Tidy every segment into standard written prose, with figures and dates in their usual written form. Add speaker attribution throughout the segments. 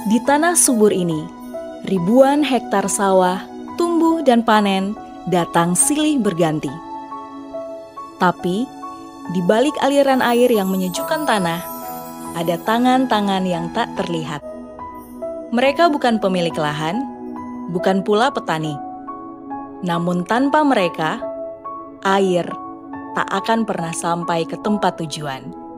Speaker 1: Di tanah subur ini, ribuan hektar sawah, tumbuh dan panen datang silih berganti. Tapi, di balik aliran air yang menyejukkan tanah, ada tangan-tangan yang tak terlihat. Mereka bukan pemilik lahan, bukan pula petani. Namun tanpa mereka, air tak akan pernah sampai ke tempat tujuan.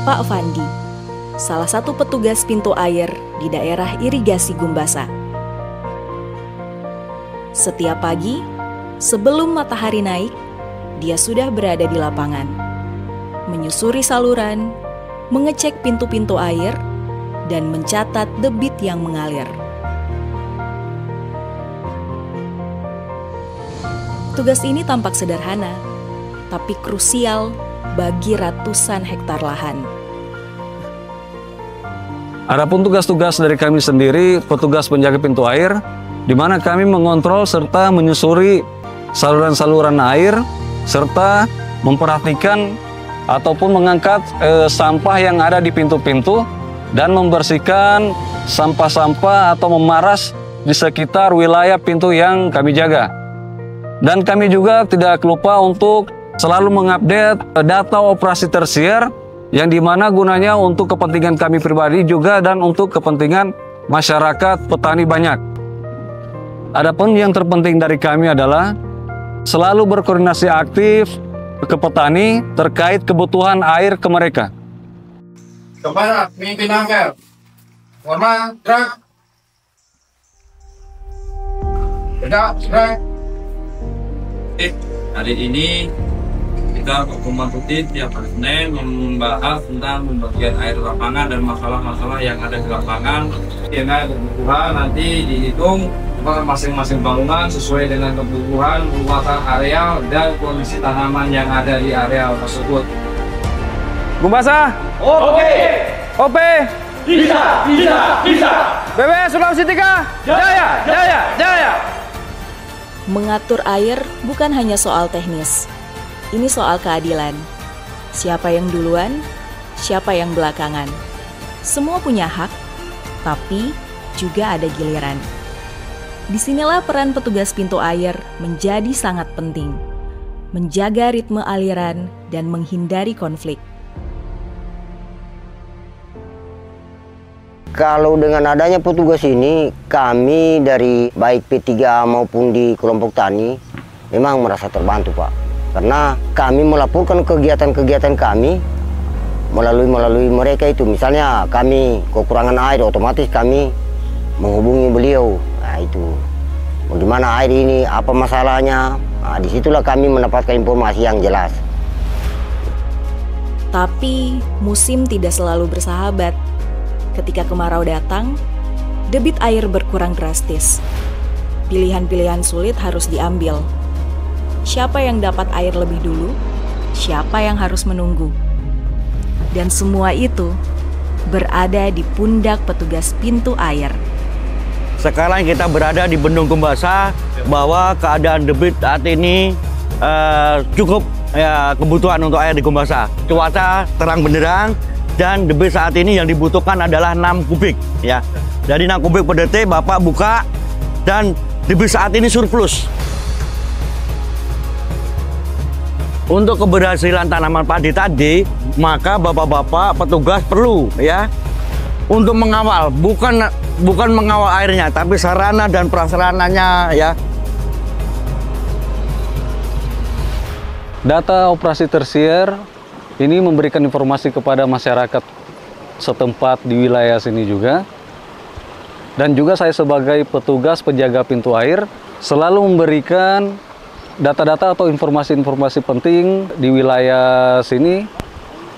Speaker 1: Pak Fandi, salah satu petugas pintu air di daerah irigasi Gumbasa. Setiap pagi, sebelum matahari naik, dia sudah berada di lapangan, menyusuri saluran, mengecek pintu-pintu air, dan mencatat debit yang mengalir. Tugas ini tampak sederhana, tapi krusial bagi ratusan hektar lahan.
Speaker 2: Adapun tugas-tugas dari kami sendiri, petugas penjaga pintu air, di mana kami mengontrol serta menyusuri saluran-saluran air, serta memperhatikan ataupun mengangkat sampah yang ada di pintu-pintu dan membersihkan sampah-sampah atau memaras di sekitar wilayah pintu yang kami jaga. Dan kami juga tidak lupa untuk selalu mengupdate data operasi tersier yang dimana gunanya untuk kepentingan kami pribadi juga dan untuk kepentingan masyarakat petani banyak. Adapun yang terpenting dari kami adalah selalu berkoordinasi aktif ke petani terkait kebutuhan air ke mereka.
Speaker 3: Kepada pemimpin Angker, warna gerak, gerak.
Speaker 4: Hari ini kita pertemuan rutin tiap hari Senin membahas tentang pembagian air lapangan dan masalah-masalah yang ada di lapangan. Dengan kebutuhan nanti dihitung masing-masing bangunan sesuai dengan kebutuhan luasan areal dan kondisi tanaman yang ada di areal tersebut.
Speaker 2: Gumbasa,
Speaker 4: Oke.
Speaker 2: OP,
Speaker 4: Bisa.
Speaker 2: BB Sulawesi 3, Jaya.
Speaker 1: Mengatur air bukan hanya soal teknis. Ini soal keadilan. Siapa yang duluan, siapa yang belakangan. Semua punya hak, tapi juga ada giliran. Disinilah peran petugas pintu air menjadi sangat penting. Menjaga ritme aliran dan menghindari konflik.
Speaker 5: Kalau dengan adanya petugas ini, kami dari baik P3 maupun di kelompok tani memang merasa terbantu, Pak. Karena kami melaporkan kegiatan-kegiatan kami melalui mereka itu. Misalnya kami kekurangan air, otomatis kami menghubungi beliau. Nah itu, bagaimana air ini, apa masalahnya. Nah, disitulah kami mendapatkan informasi yang jelas.
Speaker 1: Tapi musim tidak selalu bersahabat. Ketika kemarau datang, debit air berkurang drastis. Pilihan-pilihan sulit harus diambil. Siapa yang dapat air lebih dulu? Siapa yang harus menunggu? Dan semua itu berada di pundak petugas pintu air.
Speaker 6: Sekarang kita berada di Bendung Gumbasa, bahwa keadaan debit saat ini cukup kebutuhan untuk air di Gumbasa. Cuaca terang benderang. Dan debit saat ini yang dibutuhkan adalah 6 kubik ya. Jadi 6 kubik per detik Bapak buka dan debit saat ini surplus. Untuk keberhasilan tanaman padi tadi, maka Bapak-bapak petugas perlu ya untuk mengawal, bukan mengawal airnya, tapi sarana dan prasarananya ya.
Speaker 2: Data operasi tersier ini memberikan informasi kepada masyarakat setempat di wilayah sini juga. Dan juga saya sebagai petugas penjaga pintu air selalu memberikan data-data atau informasi-informasi penting di wilayah sini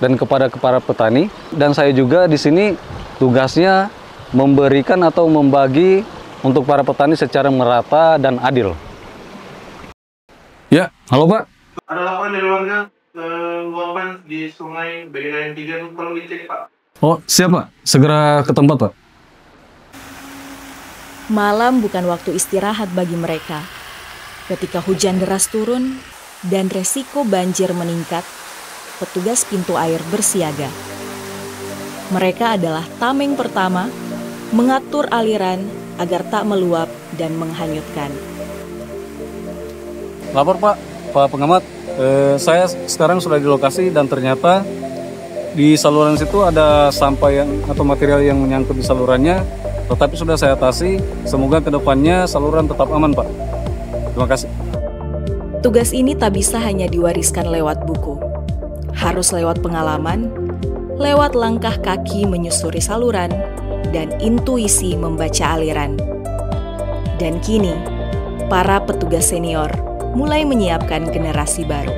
Speaker 2: dan kepada petani. Dan saya juga di sini tugasnya memberikan atau membagi untuk para petani secara merata dan adil. Ya, halo Pak.
Speaker 7: Ada laporan dari warga luapan di sungai Begendayan 3, tolong dicek Pak.
Speaker 2: Oh, siap Pak. Segera ke tempat Pak.
Speaker 1: Malam bukan waktu istirahat bagi mereka. Ketika hujan deras turun dan resiko banjir meningkat, petugas pintu air bersiaga. Mereka adalah tameng pertama mengatur aliran agar tak meluap dan menghanyutkan.
Speaker 2: Lapor Pak Pengamat. Saya sekarang sudah di lokasi dan ternyata di saluran situ ada sampah atau material yang menyangkut di salurannya. Tetapi sudah saya atasi, semoga kedepannya saluran tetap aman, Pak. Terima kasih.
Speaker 1: Tugas ini tak bisa hanya diwariskan lewat buku. Harus lewat pengalaman, lewat langkah kaki menyusuri saluran, dan intuisi membaca aliran. Dan kini, para petugas senior mulai menyiapkan generasi baru.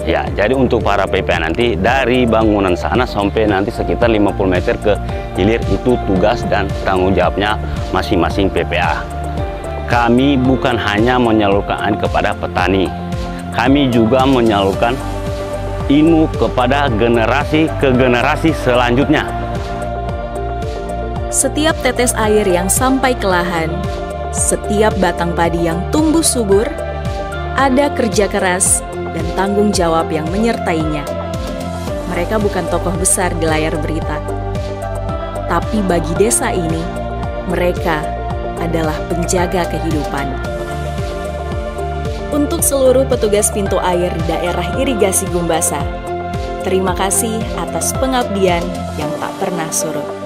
Speaker 8: Ya, jadi untuk para PPA nanti dari bangunan sana sampai nanti sekitar 50 meter ke hilir itu tugas dan tanggung jawabnya masing-masing PPA. Kami bukan hanya menyalurkan kepada petani, kami juga menyalurkan ilmu kepada generasi ke generasi selanjutnya.
Speaker 1: Setiap tetes air yang sampai ke lahan, setiap batang padi yang tumbuh subur, ada kerja keras dan tanggung jawab yang menyertainya. Mereka bukan tokoh besar di layar berita, tapi bagi desa ini, mereka adalah penjaga kehidupan. Untuk seluruh petugas pintu air di daerah irigasi Gumbasa, terima kasih atas pengabdian yang tak pernah surut.